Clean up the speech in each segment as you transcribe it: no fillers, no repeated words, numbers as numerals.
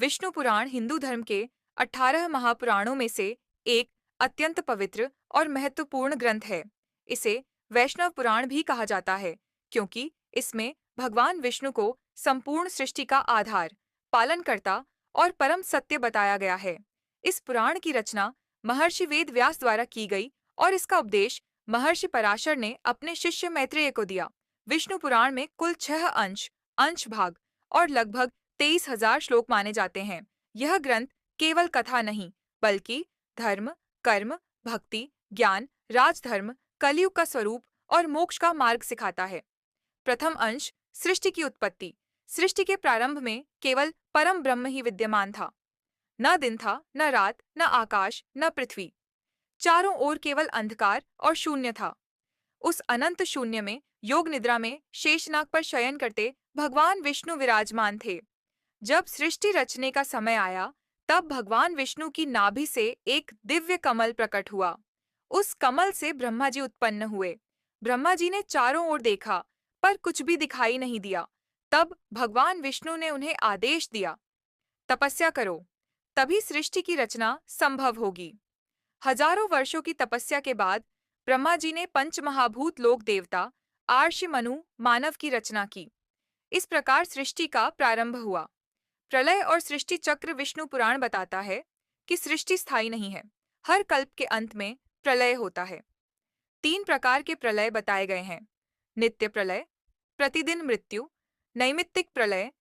विष्णु पुराण हिंदू धर्म के 18 महापुराणों में से एक अत्यंत पवित्र और महत्वपूर्ण ग्रंथ है। इसे वैष्णव पुराण भी कहा जाता है क्योंकि इसमें भगवान विष्णु को संपूर्ण सृष्टि का आधार, पालनकर्ता और परम सत्य बताया गया है। इस पुराण की रचना महर्षि वेद व्यास द्वारा की गई और इसका उपदेश महर्षि पराशर ने अपने शिष्य मैत्रेय को दिया। विष्णु पुराण में कुल 6 अंश भाग और लगभग 23,000 श्लोक माने जाते हैं। यह ग्रंथ केवल कथा नहीं, बल्कि धर्म, कर्म, भक्ति, ज्ञान, राजधर्म, कलयुग का स्वरूप और मोक्ष का मार्ग सिखाता है। प्रथम अंश, सृष्टि की उत्पत्ति। सृष्टि के प्रारंभ में केवल परम ब्रह्म ही विद्यमान था। न दिन था, न रात, न आकाश, न पृथ्वी। चारों ओर केवल अंधकार और शून्य था। उस अनंत शून्य में योग निद्रा में शेषनाग पर शयन करते भगवान विष्णु विराजमान थे। जब सृष्टि रचने का समय आया, तब भगवान विष्णु की नाभि से एक दिव्य कमल प्रकट हुआ। उस कमल से ब्रह्मा जी उत्पन्न हुए। ब्रह्मा जी ने चारों ओर देखा, पर कुछ भी दिखाई नहीं दिया। तब भगवान विष्णु ने उन्हें आदेश दिया, तपस्या करो, तभी सृष्टि की रचना संभव होगी। हजारों वर्षों की तपस्या के बाद ब्रह्मा जी ने पंचमहाभूत लोक देवता, आर्षि, मनु, मानव की रचना की। इस प्रकार सृष्टि का प्रारंभ हुआ। प्रलय और सृष्टि चक्र। विष्णु पुराण बताता है कि सृष्टि स्थायी नहीं है। हर कल्प के अंत में प्रलय होता है। 3 प्रकार के प्रलय बताए गए हैं: नित्य प्रलय, प्रतिदिन मृत्यु, नैमित्तिक प्रलय,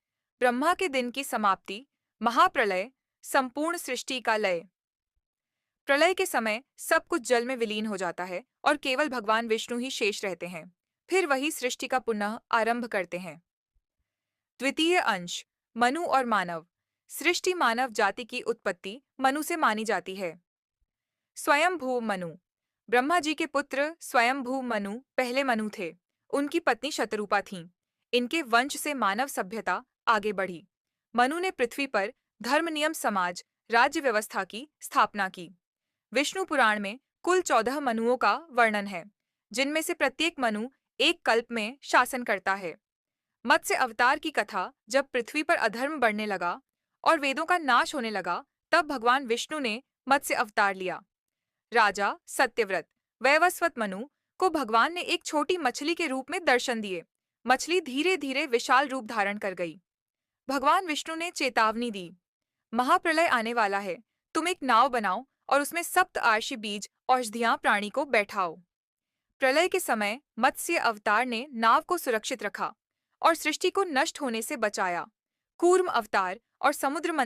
ब्रह्मा के दिन की समाप्ति, महाप्रलय, संपूर्ण सृष्टि का लय। प्रलय के समय सब कुछ जल में विलीन हो जाता है और केवल भगवान विष्णु ही शेष रहते हैं। फिर वही सृष्टि का पुनः आरंभ करते हैं। द्वितीय अंश, मनु और मानव। सृष्टि मानव जाति की उत्पत्ति मनु से मानी जाती है। स्वयंभू मनु। ब्रह्मा जी के पुत्र स्वयंभू मनु पहले मनु थे। उनकी पत्नी शतरूपा थीं। इनके वंश से मानव सभ्यता आगे बढ़ी। मनु ने पृथ्वी पर धर्म, नियम, समाज, राज्य व्यवस्था की स्थापना की। विष्णु पुराण में कुल 14 मनुओं का वर्णन है, जिनमें से प्रत्येक मनु एक कल्प में शासन करता है। मत्स्य अवतार की कथा। जब पृथ्वी पर अधर्म बढ़ने लगा और वेदों का नाश होने लगा, तब भगवान विष्णु ने मत्स्य अवतार लिया। राजा सत्यव्रत वैवस्वत मनु को भगवान ने एक छोटी मछली के रूप में दर्शन दिए। मछली धीरे धीरे विशाल रूप धारण कर गई। भगवान विष्णु ने चेतावनी दी, महाप्रलय आने वाला है, तुम एक नाव बनाओ और उसमें सप्त आर्षि बीज औषधियां प्राणी को बैठाओ। प्रलय के समय मत्स्य अवतार ने नाव को सुरक्षित रखा और सृष्टि को नष्ट होने से बचाया। कूर्म अवतार और समुद्र